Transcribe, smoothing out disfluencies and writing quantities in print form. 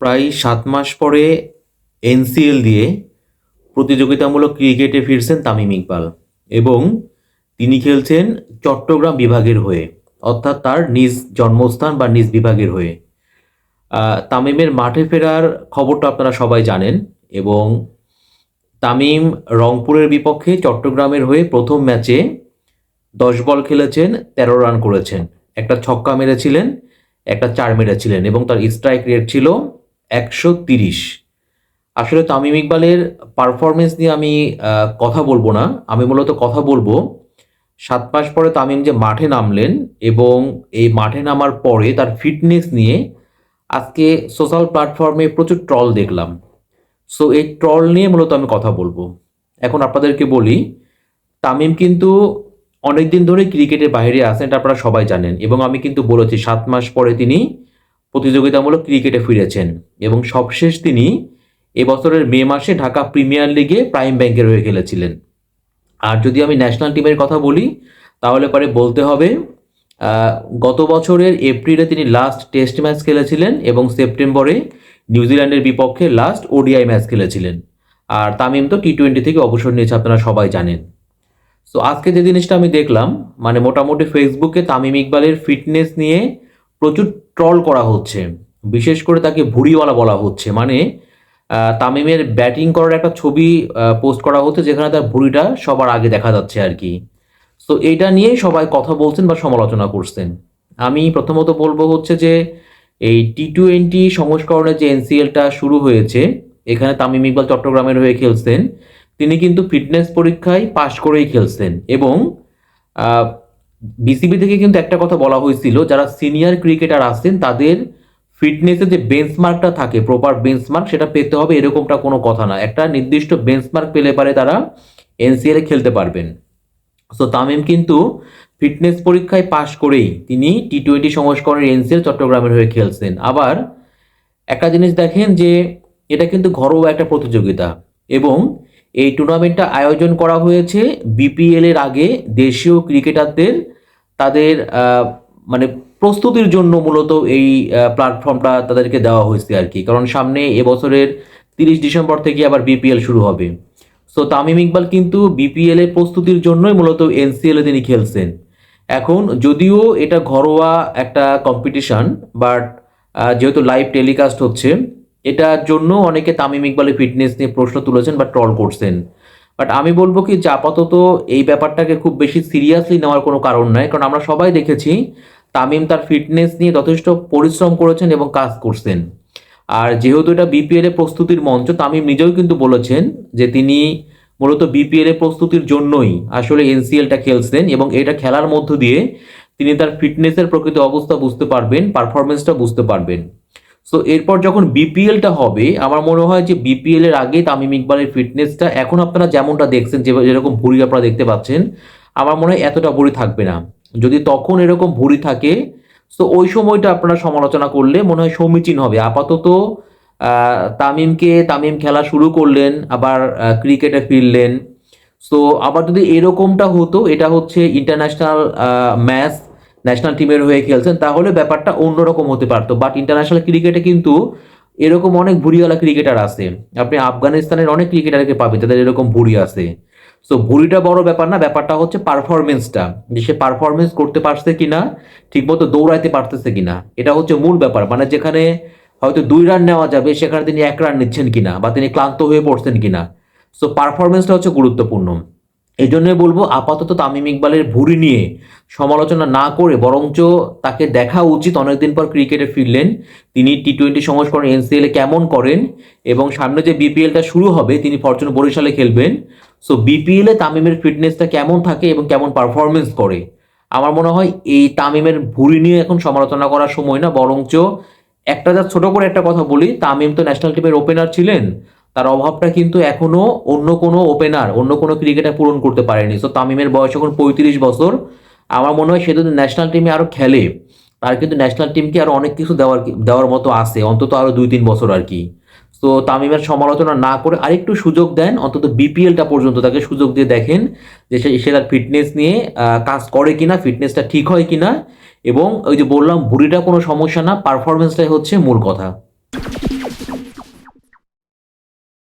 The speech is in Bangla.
প্রায় 7 মাস পরে এনসিএল দিয়ে প্রতিযোগিতামূলক ক্রিকেটে ফিরছেন তামিম ইকবাল এবং তিনি খেলছেন চট্টগ্রাম বিভাগের হয়ে, অর্থাৎ তার নিজ জন্মস্থান বা নিজ বিভাগের হয়ে। তামিমের মাঠে ফেরার খবরটা আপনারা সবাই জানেন এবং তামিম রংপুরের বিপক্ষে চট্টগ্রামের হয়ে প্রথম ম্যাচে 10 বল খেলেছেন, 13 রান করেছেন, একটা ছক্কা মেরেছিলেন, একটা 4 মেরেছিলেন এবং তার স্ট্রাইক রেট ছিল 130। আসলে তামিম ইকবালের পারফরমেন্স নিয়ে আমি কথা বলবো না, আমি মূলত কথা বলবো 7 মাস পরে তামিম যে মাঠে নামলেন এবং এই মাঠে নামার পরে তার ফিটনেস নিয়ে আজকে সোশ্যাল প্ল্যাটফর্মে প্রচুর ট্রল দেখলাম। সো এই ট্রল নিয়ে মূলত আমি কথা বলবো। এখন আপনাদেরকে বলি, তামিম কিন্তু অনেকদিন ধরে ক্রিকেটের বাইরে আছেন, এটা আপনারা সবাই জানেন এবং আমি কিন্তু বলেছি 7 মাস পরে তিনি প্রতিযোগিতামূলক ক্রিকেটে ফিরেছেন এবং সবশেষ তিনি এবছরের মে মাসে ঢাকা প্রিমিয়ার লিগে প্রাইম ব্যাংকের হয়ে খেলেছিলেন। আর যদি আমি ন্যাশনাল টিমের কথা বলি তাহলে পরে বলতে হবে গত বছরের এপ্রিলে তিনি লাস্ট টেস্ট ম্যাচ খেলেছিলেন এবং সেপ্টেম্বরে নিউজিল্যান্ডের বিপক্ষে লাস্ট ওডিআই ম্যাচ খেলেছিলেন। আর তামিম তো টি-20 থেকে অবসর নিয়েছে, আপনারা সবাই জানেন। সো আজকে যে জিনিসটা আমি দেখলাম, মানে মোটামুটি ফেসবুকে তামিম ইকবালের ফিটনেস নিয়ে প্রচুর ট্রল করা হচ্ছে, বিশেষ করে তাকে ভুঁড়িওয়ালা বলা হচ্ছে। মানে তামিমের ব্যাটিং করার একটা ছবি পোস্ট করা হচ্ছে যেখানে তার ভুঁড়িটা সবার আগে দেখা যাচ্ছে আর কি। সো এইটা নিয়েই সবাই কথা বলছেন বা সমালোচনা করছেন। আমি প্রথমত বলবো হচ্ছে যে এই টি-20 সংস্করণে যে এনসিএলটা শুরু হয়েছে, এখানে তামিম ইকবাল চট্টগ্রামের হয়ে খেলছেন। তিনি কিন্তু ফিটনেস পরীক্ষায় পাশ করেই খেলছেন এবং বিসিবি থেকে কিন্তু একটা কথা বলা হয়েছিল, যারা সিনিয়র ক্রিকেটার আছেন তাদের ফিটনেসের যে বেঞ্চমার্কটা থাকে, প্রপার বেঞ্চমার্ক, সেটা পেতে হবে এরকমটা কোনো কথা না। একটা নির্দিষ্ট বেঞ্চমার্ক পেলে পারে তারা এনসিএলে খেলতে পারবেন। সো তামিম কিন্তু ফিটনেস পরীক্ষায় পাশ করেই তিনি টি-20 সংস্করণের এনসিএল চট্টগ্রামের হয়ে খেলছেন। আবার একটা জিনিস দেখেন যে এটা কিন্তু ঘরোয়া একটা প্রতিযোগিতা এবং এই টুর্নামেন্টটা আয়োজন করা হয়েছে বিপিএল এর আগে দেশীয় ক্রিকেটারদের তাদের মানে প্রস্তুতির জন্য মূলত এই প্ল্যাটফর্মটা তাদেরকে দেওয়া হয়েছে আর কি। কারণ সামনে এবছরের 30 ডিসেম্বর থেকে আবার বিপিএল শুরু হবে। সো তামিম ইকবাল কিন্তু বিপিএল এর প্রস্তুতির জন্যই মূলত এনসিএল এ তিনি খেলছেন। এখন যদিও এটা ঘরোয়া একটা কম্পিটিশন, বাট যেহেতু লাইভ টেলিকাস্ট হচ্ছে, এটার জন্য অনেকে তামিম ইকবালের ফিটনেস নিয়ে প্রশ্ন তুলেছেন বা ট্রল করছেন। বাট আমি বলবো কি যে আপাতত এই ব্যাপারটাকে খুব বেশি সিরিয়াসলি নেওয়ার কোনো কারণ নাই, কারণ আমরা সবাই দেখেছি তামিম তার ফিটনেস নিয়ে যথেষ্ট পরিশ্রম করেছেন এবং কাজ করছেন। আর যেহেতু এটা বিপিএল এর প্রস্তুতির মঞ্চ, তামিম নিজেও কিন্তু বলেছেন যে তিনি মূলত বিপিএল এর প্রস্তুতির জন্যই আসলে এনসিএলটা খেলছেন এবং এটা খেলার মধ্য দিয়ে তিনি তার ফিটনেসের প্রকৃত অবস্থা বুঝতে পারবেন, পারফরমেন্সটা বুঝতে পারবেন। সো এরপর যখন বিপিএলটা হবে, আমার মনে হয় যে বিপিএল এর আগে তামিম ইকবালের ফিটনেসটা এখন আপনারা যেমনটা দেখছেন, যেরকম ভুঁড়ি আপনারা দেখতে পাচ্ছেন, আমার মনে হয় এতটা ভুঁড়ি থাকবে না। যদি তখন এরকম ভুঁড়ি থাকে, সো ওই সময়টা আপনারা সমালোচনা করলে মনে হয় সমীচীন হবে। আপাতত তামিম খেলা শুরু করলেন, আবার ক্রিকেটে ফিরলেন। সো আবার যদি এরকমটা হতো, এটা হচ্ছে ইন্টারন্যাশনাল ম্যাচ, ন্যাশনাল টিমের হয়ে খেলছেন, তাহলে ব্যাপারটা অন্যরকম হতে পারতো। বাট ইন্টারন্যাশনাল ক্রিকেটে কিন্তু এরকম অনেক ভুঁড়িওয়ালা ক্রিকেটার আছে, আপনি আফগানিস্তানের অনেক ক্রিকেটারকে পাবেন তাদের এরকম ভুঁড়ি আছে। সো ভুঁড়িটা বড় ব্যাপার না, ব্যাপারটা হচ্ছে পারফরমেন্সটা, যে সে পারফরমেন্স করতে পারছে কিনা, ঠিকমতো দৌড়াইতে পারতেছে কিনা, এটা হচ্ছে মূল ব্যাপার। মানে যেখানে হয়তো 2 রান নেওয়া যাবে সেখানে তিনি 1 রান নিচ্ছেন কিনা বা তিনি ক্লান্ত হয়ে পড়ছেন কিনা। সো পারফরমেন্সটা হচ্ছে গুরুত্বপূর্ণ। এই জন্যই বলবো আপাতত তামিম ইকবালের ভুঁড়ি নিয়ে সমালোচনা না করে বরঞ্চ তাকে দেখা উচিত অনেকদিন পর ক্রিকেটে ফিরলেন, তিনি টি-20 সংস্করণ এনসিএল এ কেমন করেন এবং সামনে যে বিপিএলটা শুরু হবে তিনি ফরচুন বরিশালে খেলবেন। সো বিপিএল এ তামিমের ফিটনেসটা কেমন থাকে এবং কেমন পারফরমেন্স করে, আমার মনে হয় এই তামিমের ভুঁড়ি নিয়ে এখন সমালোচনা করার সময় না। বরঞ্চ একটা যা ছোট করে একটা কথা বলি, তামিম তো ন্যাশনাল টিমের ওপেনার ছিলেন, তার অভাবটা কিন্তু এখনো অন্য কোনো ওপেনার, অন্য কোনো ক্রিকেটার পূরণ করতে পারেনি। সো তামিমের বয়স এখন 35 বছর, আমার মনে হয় সে যদি ন্যাশনাল টিমে আরো খেলে, তার কিন্তু ন্যাশনাল টিমকে আরো অনেক কিছু দেওয়ার মতো আছে, অন্তত আরো 2-3 বছর আর কি। তো তামিমের সমালোচনা না করে আরেকটু সুযোগ দেন, অন্তত বিপিএলটা পর্যন্ত তাকে সুযোগ দিয়ে দেখেন যে সে তার ফিটনেস নিয়ে কাজ করে কিনা, ফিটনেসটা ঠিক হয় কিনা। এবং ওই যে বললাম ভুঁড়িটা কোনো সমস্যা না, পারফরমেন্সটাই হচ্ছে মূল কথা।